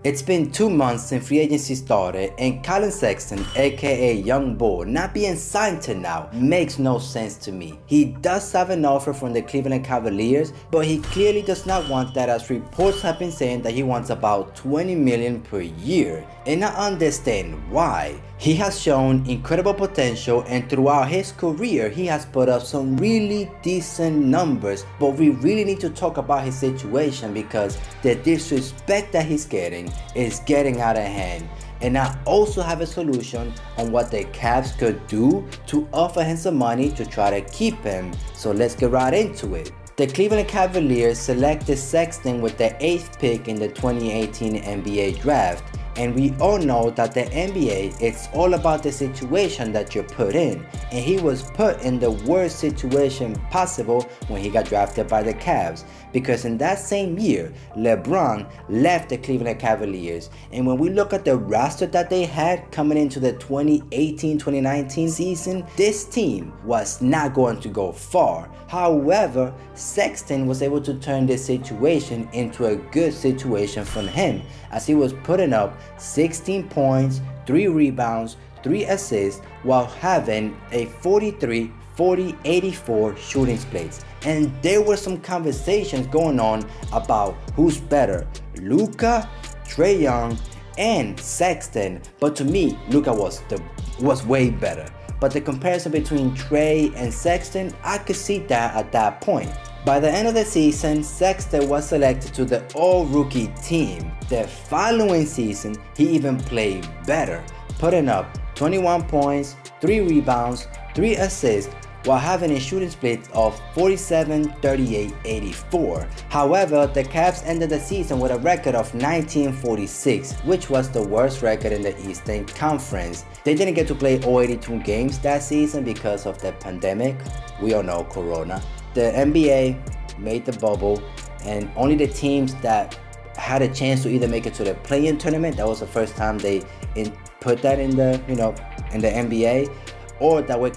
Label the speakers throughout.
Speaker 1: It's been 2 months since free agency started, and Collin Sexton, aka Young Bull, not being signed to now makes no sense to me. He does have an offer from the Cleveland Cavaliers, but he clearly does not want that, as reports have been saying that he wants about $20 million per year. And I understand why. He has shown incredible potential, and throughout his career he has put up some really decent numbers, but we really need to talk about his situation because the disrespect that he's getting is getting out of hand. And I also have a solution on what the Cavs could do to offer him some money to try to keep him. So let's get right into it. The Cleveland Cavaliers selected Sexton with the 8th pick in the 2018 NBA draft. And we all know that the NBA, it's all about the situation that you're put in. And he was put in the worst situation possible when he got drafted by the Cavs. Because in that same year, LeBron left the Cleveland Cavaliers. And when we look at the roster that they had coming into the 2018-2019 season, this team was not going to go far. However, Sexton was able to turn this situation into a good situation for him, as he was putting up 16 points, 3 rebounds, 3 assists, while having a 43-40-84 shooting splits. And there were some conversations going on about who's better, Luka, Trae Young, and Sexton. But to me, Luka was way better. But the comparison between Trae and Sexton, I could see that at that point. By the end of the season, Sexton was selected to the all-rookie team. The following season, he even played better, putting up 21 points, 3 rebounds, 3 assists, while having a shooting split of 47-38-84. However, the Cavs ended the season with a record of 19-46, which was the worst record in the Eastern Conference. They didn't get to play all 82 games that season because of the pandemic. We all know Corona. The NBA made the bubble, and only the teams that had a chance to either make it to the play-in tournament, that was the first time they put that in the NBA, or that were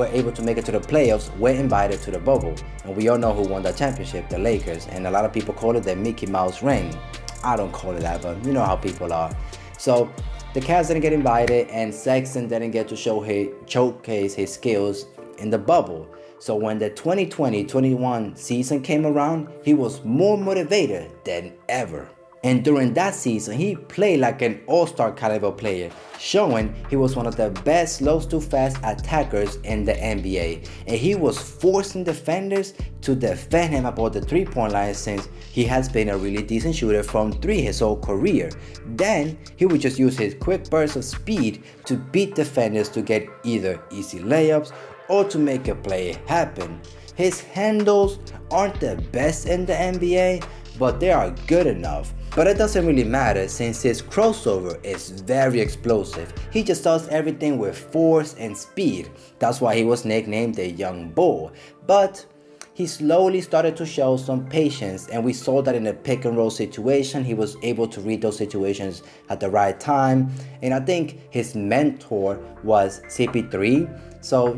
Speaker 1: able to make it to the playoffs, were invited to the bubble. And we all know who won that championship, the Lakers. And a lot of people call it the Mickey Mouse ring. I don't call it that, but you know how people are. So the Cavs didn't get invited, and Sexton didn't get to showcase his skills in the bubble. So when the 2020-21 season came around, he was more motivated than ever. And during that season, he played like an all-star caliber player, showing he was one of the best slow-to-fast attackers in the NBA. And he was forcing defenders to defend him above the three-point line, since he has been a really decent shooter from 3 his whole career. Then he would just use his quick burst of speed to beat defenders to get either easy layups or to make a play happen. His handles aren't the best in the NBA, but they are good enough. But it doesn't really matter, since his crossover is very explosive. He just does everything with force and speed. That's why he was nicknamed the Young Bull. But he slowly started to show some patience, and we saw that in the pick and roll situation. He was able to read those situations at the right time. And I think his mentor was CP3. So,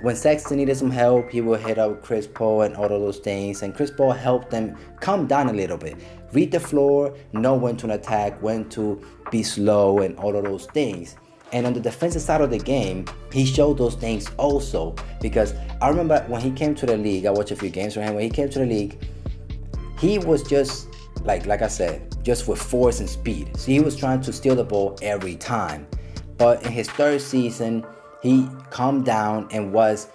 Speaker 1: when Sexton needed some help, he would hit up Chris Paul and all of those things. And Chris Paul helped them calm down a little bit. Read the floor, know when to attack, when to be slow, and all of those things. And on the defensive side of the game, he showed those things also. Because I remember when he came to the league, I watched a few games from him. When he came to the league, he was just, like I said, just with force and speed. So he was trying to steal the ball every time. But in his 3rd season, he calmed down and was,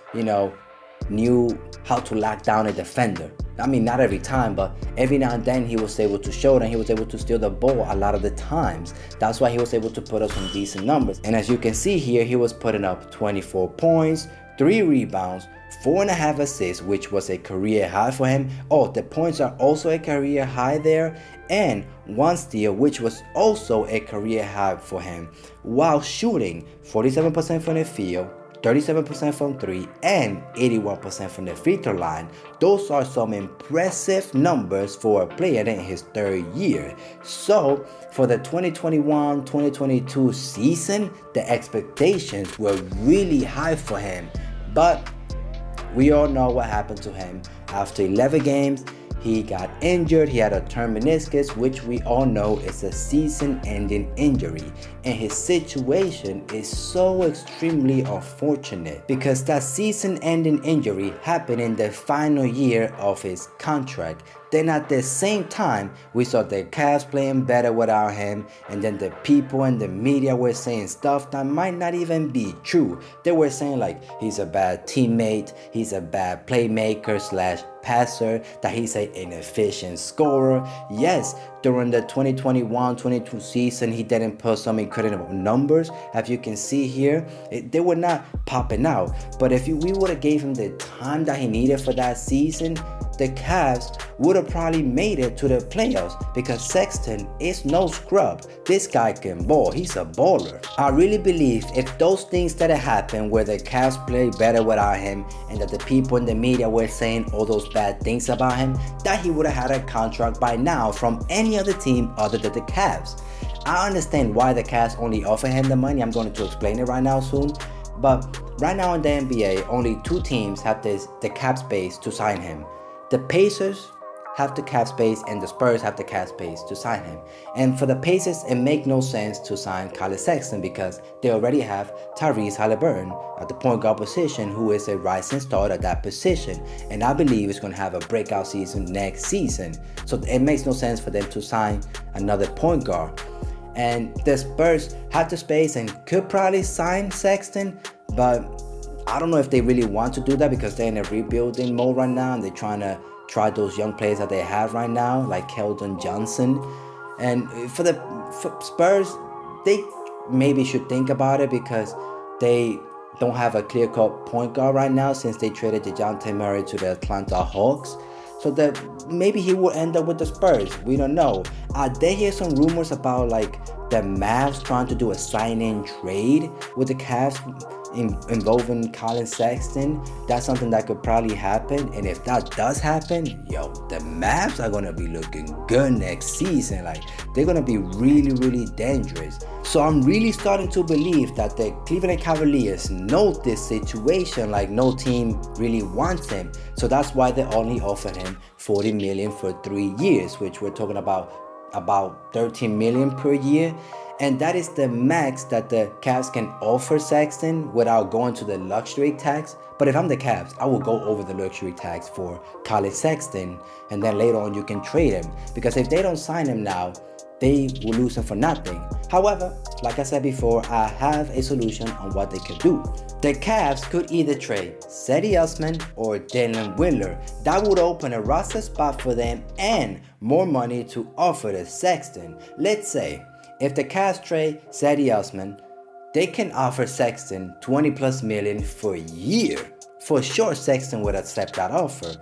Speaker 1: knew how to lock down a defender. I mean, not every time, but every now and then he was able to show it, and he was able to steal the ball a lot of the times. That's why he was able to put up some decent numbers. And as you can see here, he was putting up 24 points, 3 rebounds, 4.5 assists, which was a career high for him. Oh, the points are also a career high there. And 1 steal, which was also a career high for him, while shooting 47% from the field, 37% from 3, and 81% from the free throw line. Those are some impressive numbers for a player in his 3rd year. So for the 2021-2022 season, the expectations were really high for him. But we all know what happened to him. After 11 games, he got injured. He had a torn meniscus, which we all know is a season-ending injury. And his situation is so extremely unfortunate because that season-ending injury happened in the final year of his contract. Then at the same time, we saw the Cavs playing better without him, and then the people and the media were saying stuff that might not even be true. They were saying like he's a bad teammate, he's a bad playmaker slash passer, that he's an inefficient scorer. Yes, during the 2021-22 season, he didn't put some incredible numbers. As you can see here, they were not popping out. But if we would have gave him the time that he needed for that season, the Cavs would have probably made it to the playoffs because Sexton is no scrub. This guy can ball. He's a baller. I really believe if those things that happened where the Cavs played better without him and that the people in the media were saying all those bad things about him, that he would have had a contract by now from any other team other than the Cavs. I understand why the Cavs only offer him the money. I'm going to explain it right now soon. But right now in the NBA, only two teams have the cap space to sign him. The Pacers have the cap space and the Spurs have the cap space to sign him. And for the Pacers, it makes no sense to sign Collin Sexton because they already have Tyrese Halliburton at the point guard position, who is a rising star at that position. And I believe he's going to have a breakout season next season. So it makes no sense for them to sign another point guard. And the Spurs have the space and could probably sign Sexton, but I don't know if they really want to do that because they're in a rebuilding mode right now and they're trying to try those young players that they have right now, like Keldon Johnson. And for Spurs, they maybe should think about it because they don't have a clear-cut point guard right now since they traded DeJounte Murray to the Atlanta Hawks. So that maybe he will end up with the Spurs. We don't know. They hear some rumors about like the Mavs trying to do a sign-in trade with the Cavs involving Collin Sexton. That's something that could probably happen. And if that does happen, the Mavs are going to be looking good next season. Like, they're going to be really, really dangerous. So I'm really starting to believe that the Cleveland Cavaliers know this situation, like no team really wants him. So that's why they only offered him $40 million for 3 years, which we're talking about $13 million per year. And that is the max that the Cavs can offer Sexton without going to the luxury tax. But if I'm the Cavs, I will go over the luxury tax for Collin Sexton. And then later on you can trade him. Because if they don't sign him now, they will lose him for nothing. However, like I said before, I have a solution on what they could do. The Cavs could either trade Cedi Osman or Dalen Windler. That would open a roster spot for them and more money to offer to Sexton. Let's say if the Cavs trade Cedi Osman, they can offer Sexton $20+ million for a year. For sure, Sexton would accept that offer.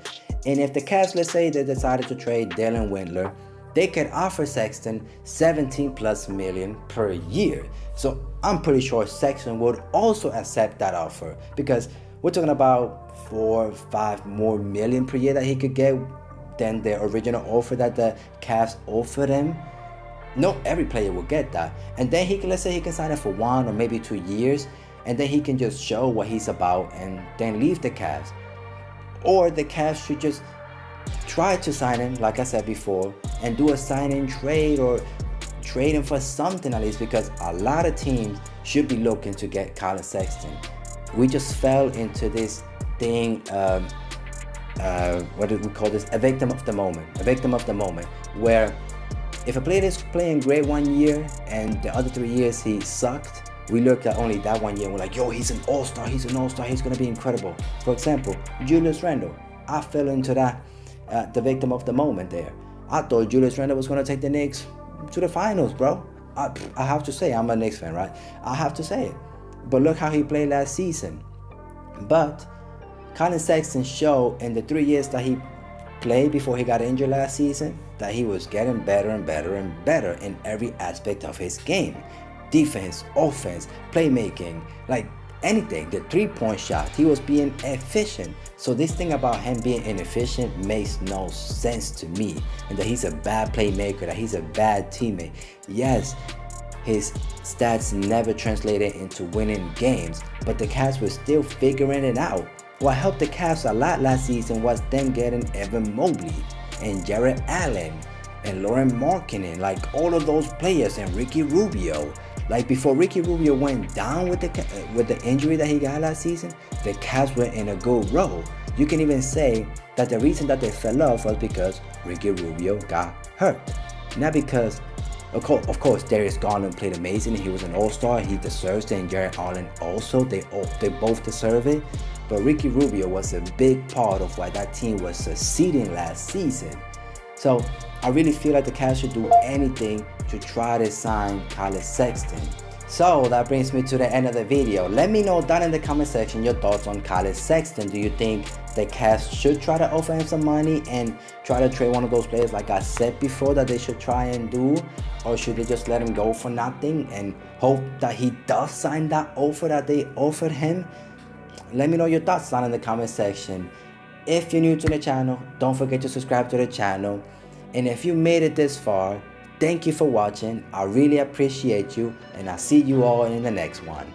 Speaker 1: And if the Cavs, let's say they decided to trade Dalen Windler, they could offer Sexton $17+ million per year. So I'm pretty sure Sexton would also accept that offer because we're talking about $4 or $5 more million per year that he could get than the original offer that the Cavs offered him. Not every player will get that. And then let's say he can sign it for 1 or maybe 2 years, and then he can just show what he's about and then leave the Cavs. Or the Cavs should just try to sign him, like I said before, and do a sign-in trade or trade him for something at least, because a lot of teams should be looking to get Collin Sexton. We just fell into this thing, what do we call this? A victim of the moment, where if a player is playing great 1 year and the other 3 years he sucked, we look at only that 1 year and we're like, yo, he's an all-star, he's going to be incredible. For example, Julius Randle. I fell into that, the victim of the moment there. I thought Julius Randle was going to take the Knicks to the finals, bro. I have to say, I'm a Knicks fan, right? I have to say it. But look how he played last season. But Collin Sexton showed in the 3 years that he played before he got injured last season that he was getting better and better and better in every aspect of his game. Defense, offense, playmaking, like anything. The three-point shot, he was being efficient. So this thing about him being inefficient makes no sense to me. And that he's a bad playmaker, that he's a bad teammate. Yes, his stats never translated into winning games, but the Cavs were still figuring it out. What helped the Cavs a lot last season was them getting Evan Mobley. and Jared Allen and Lauren Markkinen, like all of those players, and Ricky Rubio. Like before Ricky Rubio went down with the injury that he got last season, the Cavs were in a good row. You can even say that the reason that they fell off was because Ricky Rubio got hurt. Not because, of course, Darius Garland played amazing. He was an all-star. He deserves it, and Jared Allen also. They both deserve it. But Ricky Rubio was a big part of why that team was succeeding last season. So I really feel like the Cavs should do anything to try to sign Collin Sexton. So that brings me to the end of the video. Let me know down in the comment section your thoughts on Collin Sexton. Do you think the Cavs should try to offer him some money and try to trade one of those players like I said before that they should try and do? Or should they just let him go for nothing and hope that he does sign that offer that they offered him? Let me know your thoughts down in the comment section. If you're new to the channel, don't forget to subscribe to the channel. And if you made it this far, thank you for watching. I really appreciate you, and I'll see you all in the next one.